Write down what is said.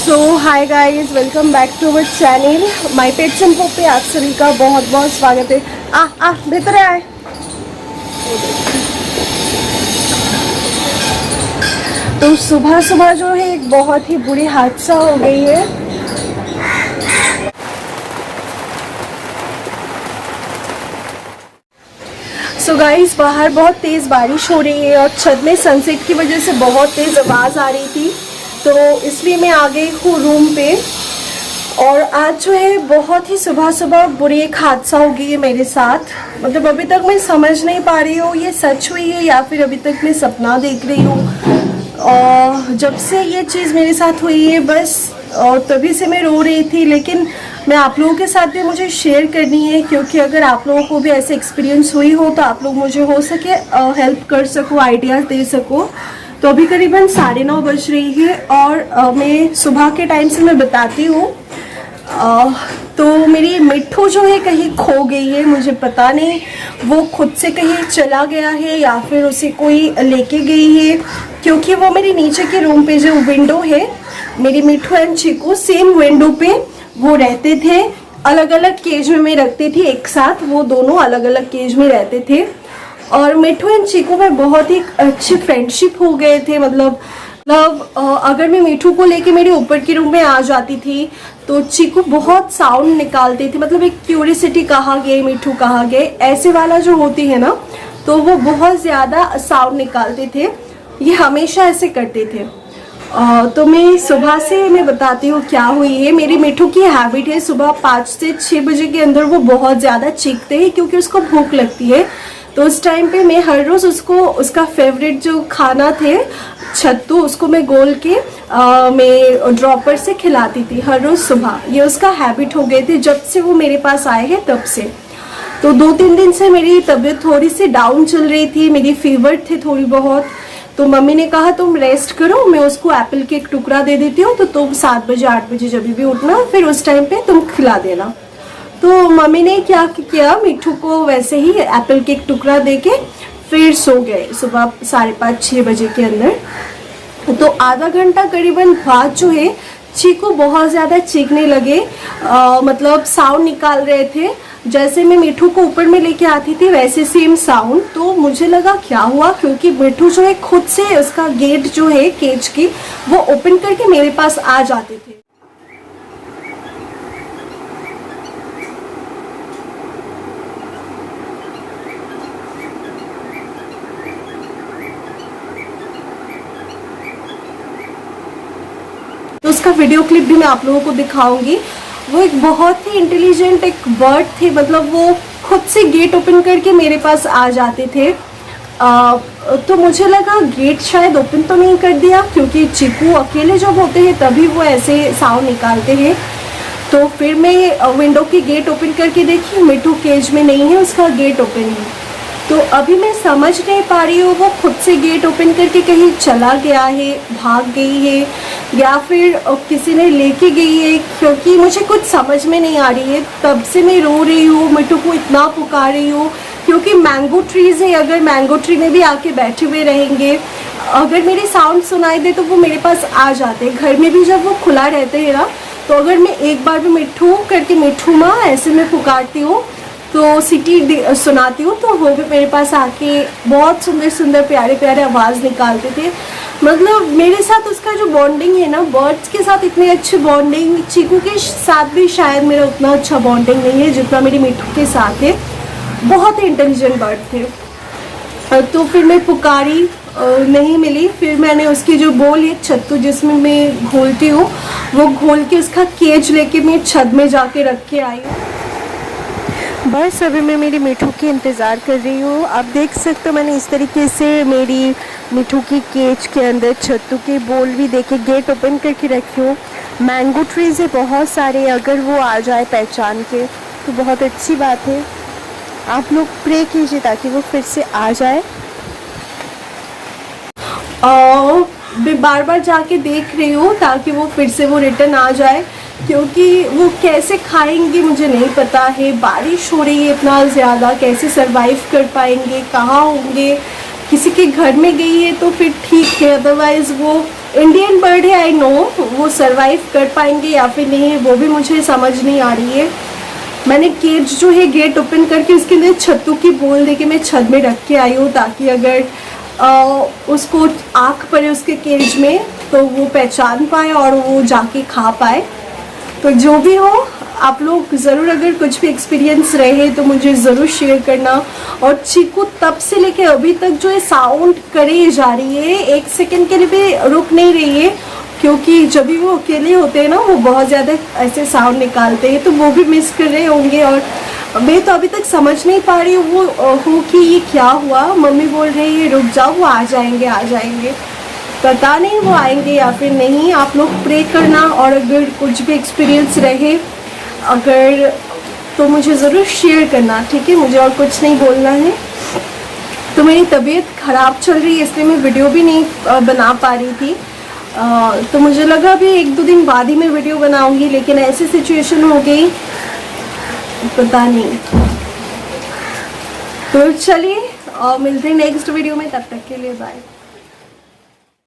So hi guys, welcome back to our channel my pets and puppy. आप सभी का बहुत बहुत स्वागत है। भीतर आए। तो सुबह सुबह जो है एक बहुत ही बुरी हादसा हो गई है। सो गाइस, बाहर बहुत तेज़ बारिश हो रही है और छत में सनसेट की वजह से बहुत तेज़ आवाज़ आ रही थी, तो इसलिए मैं आ गई हूँ रूम पे। और आज जो है बहुत ही सुबह सुबह बुरी एक हादसा हो गई है मेरे साथ। मतलब अभी तक मैं समझ नहीं पा रही हूँ ये सच हुई है या फिर अभी तक मैं सपना देख रही हूँ। और जब से ये चीज़ मेरे साथ हुई है बस, और तभी से मैं रो रही थी। लेकिन मैं आप लोगों के साथ भी मुझे शेयर करनी है, क्योंकि अगर आप लोगों को भी ऐसे एक्सपीरियंस हुई हो तो आप लोग मुझे हो सके हेल्प कर सको, आइडियाज़ दे सको। तो अभी करीबन 9:30 बज रही है और मैं सुबह के टाइम से मैं बताती हूँ। तो मेरी मिट्ठू जो है कहीं खो गई है। मुझे पता नहीं वो खुद से कहीं चला गया है या फिर उसे कोई लेके गई है, क्योंकि वो मेरे नीचे के रूम पे जो विंडो है, मेरी मिट्ठू एंड चीकू सेम विंडो पे वो रहते थे। अलग अलग केज में मैं रखती थी एक साथ, वो दोनों अलग अलग केज में रहते थे। और मिट्ठू एंड चीकू में बहुत ही अच्छे फ्रेंडशिप हो गए थे। मतलब अगर मैं मिट्ठू को लेके मेरे ऊपर के रूम में आ जाती थी तो चीकू बहुत साउंड निकालती थी। मतलब एक क्यूरियोसिटी कहाँ गए, मिट्ठू कहाँ गए, ऐसे वाला जो होती है ना, तो वो बहुत ज़्यादा साउंड निकालते थे। ये हमेशा ऐसे करते थे। तो मैं सुबह से मैं बताती हूँ क्या हुई है। मेरी मिट्ठू की हैबिट है सुबह 5 से 6 बजे के अंदर वो बहुत ज़्यादा चीखते हैं, क्योंकि उसको भूख लगती है। तो उस टाइम पे मैं हर रोज़ उसको उसका फेवरेट जो खाना थे छत्तू, उसको मैं गोल के मैं ड्रॉपर से खिलाती थी हर रोज़ सुबह। ये उसका हैबिट हो गए थे जब से वो मेरे पास आए हैं तब से। तो 2-3 दिन से मेरी तबीयत थोड़ी सी डाउन चल रही थी, मेरी फीवर थे थोड़ी बहुत। तो मम्मी ने कहा तुम रेस्ट करो, मैं उसको एप्पल के एक टुकड़ा दे देती हूँ, तो तुम 7 बजे 8 बजे जब भी उठना फिर उस टाइम पे तुम खिला देना। तो मम्मी ने क्या किया, मिट्ठू को वैसे ही एप्पल के एक टुकड़ा देके फिर सो गए सुबह 5:30-6 बजे के अंदर। तो आधा घंटा करीबन बाद जो है चीकू बहुत ज़्यादा चीखने लगे। मतलब साउंड निकाल रहे थे। जैसे मैं मिट्ठू को ऊपर में लेके आती थी वैसे सेम साउंड। तो मुझे लगा क्या हुआ, क्योंकि मिट्ठू जो है खुद से उसका गेट जो है केज की वो ओपन करके मेरे पास आ जाते थे। तो उसका वीडियो क्लिप भी मैं आप लोगों को दिखाऊंगी। वो एक बहुत ही इंटेलिजेंट एक बर्ड थे। मतलब वो खुद से गेट ओपन करके मेरे पास आ जाते थे। तो मुझे लगा गेट शायद ओपन तो नहीं कर दिया, क्योंकि चीकू अकेले जब होते हैं तभी वो ऐसे साउंड निकालते हैं। तो फिर मैं विंडो की गेट ओपन करके देखी, मिट्ठू केज में नहीं है, उसका गेट ओपन है। तो अभी मैं समझ नहीं पा रही हूँ वो खुद से गेट ओपन करके कहीं चला गया है, भाग गई है, या फिर किसी ने लेके गई है, क्योंकि मुझे कुछ समझ में नहीं आ रही है। तब से मैं रो रही हूँ, मिट्ठू को इतना पुकार रही हूँ, क्योंकि मैंगो ट्रीज़ है। अगर मैंगो ट्री में भी आके बैठे हुए रहेंगे, अगर मेरी साउंड सुनाई दे तो वो मेरे पास आ जाते हैं। घर में भी जब वो खुला रहते हैं ना, तो अगर मैं एक बार भी मिट्ठू करके मिट्ठू माँ ऐसे में पुकारती हूँ तो सीटी सुनाती हूँ, तो वो भी मेरे पास आके बहुत सुंदर सुंदर प्यारे प्यारे आवाज़ निकालते थे। मतलब मेरे साथ उसका जो बॉन्डिंग है ना, बर्ड्स के साथ इतनी अच्छी बॉन्डिंग, चीकू के साथ भी शायद मेरा उतना अच्छा बॉन्डिंग नहीं है जितना मेरी मिट्ठू के साथ है। बहुत ही इंटेलिजेंट बर्ड थे। तो फिर मैं पुकारी, नहीं मिली। फिर मैंने उसकी जो बोल है छत्तू जिसमें मैं घोलती हूँ, वो घोल के उसका केज लेके मैं छत में जाके रख के आई हूँ। बस अभी मैं मेरी मिट्ठू की इंतज़ार कर रही हूँ। आप देख सकते हो मैंने इस तरीके से मेरी मिट्ठू की केज के अंदर छत्तू के बोल भी देके गेट ओपन करके रखी हूँ। मैंगो ट्रीज़ है बहुत सारे, अगर वो आ जाए पहचान के तो बहुत अच्छी बात है। आप लोग प्रे कीजिए ताकि वो फिर से आ जाए। और मैं बार बार जाके देख रही हूँ ताकि वो फिर से वो रिटर्न आ जाए, क्योंकि वो कैसे खाएंगे मुझे नहीं पता है। बारिश हो रही है इतना ज़्यादा, कैसे सरवाइव कर पाएंगे, कहाँ होंगे। किसी के घर में गई है तो फिर ठीक है, अदरवाइज़ वो इंडियन बर्ड है, आई नो, वो सरवाइव कर पाएंगे या फिर नहीं वो भी मुझे समझ नहीं आ रही है। मैंने केज जो है गेट ओपन करके उसके अंदर छत्तू की बोल दे के मैं छत में रख के आई हूँ, ताकि अगर उसको आँख पड़े उसके केज में तो वो पहचान पाए और वो जाके खा पाए। तो जो भी हो, आप लोग ज़रूर अगर कुछ भी एक्सपीरियंस रहे तो मुझे ज़रूर शेयर करना। और चीकू तब से लेके अभी तक जो है साउंड करे जा रही है, एक सेकंड के लिए भी रुक नहीं रही है, क्योंकि जब भी वो अकेले होते हैं ना वो बहुत ज़्यादा ऐसे साउंड निकालते हैं, तो वो भी मिस कर रहे होंगे। और मैं तो अभी तक समझ नहीं पा रही हूँ कि ये क्या हुआ। मम्मी बोल रही है रुक जाओ, वो आ जाएंगे आ जाएंगे, पता नहीं वो आएंगे या फिर नहीं। आप लोग प्रे करना, और अगर कुछ भी एक्सपीरियंस रहे अगर तो मुझे ज़रूर शेयर करना, ठीक है। मुझे और कुछ नहीं बोलना है। तो मेरी तबीयत ख़राब चल रही है इसलिए मैं वीडियो भी नहीं बना पा रही थी। तो मुझे लगा अभी 1-2 दिन बाद ही मैं वीडियो बनाऊंगी, लेकिन ऐसी सिचुएशन हो गई, पता नहीं। तो चलिए मिलते हैं नेक्स्ट वीडियो में, तब तक के लिए बाय।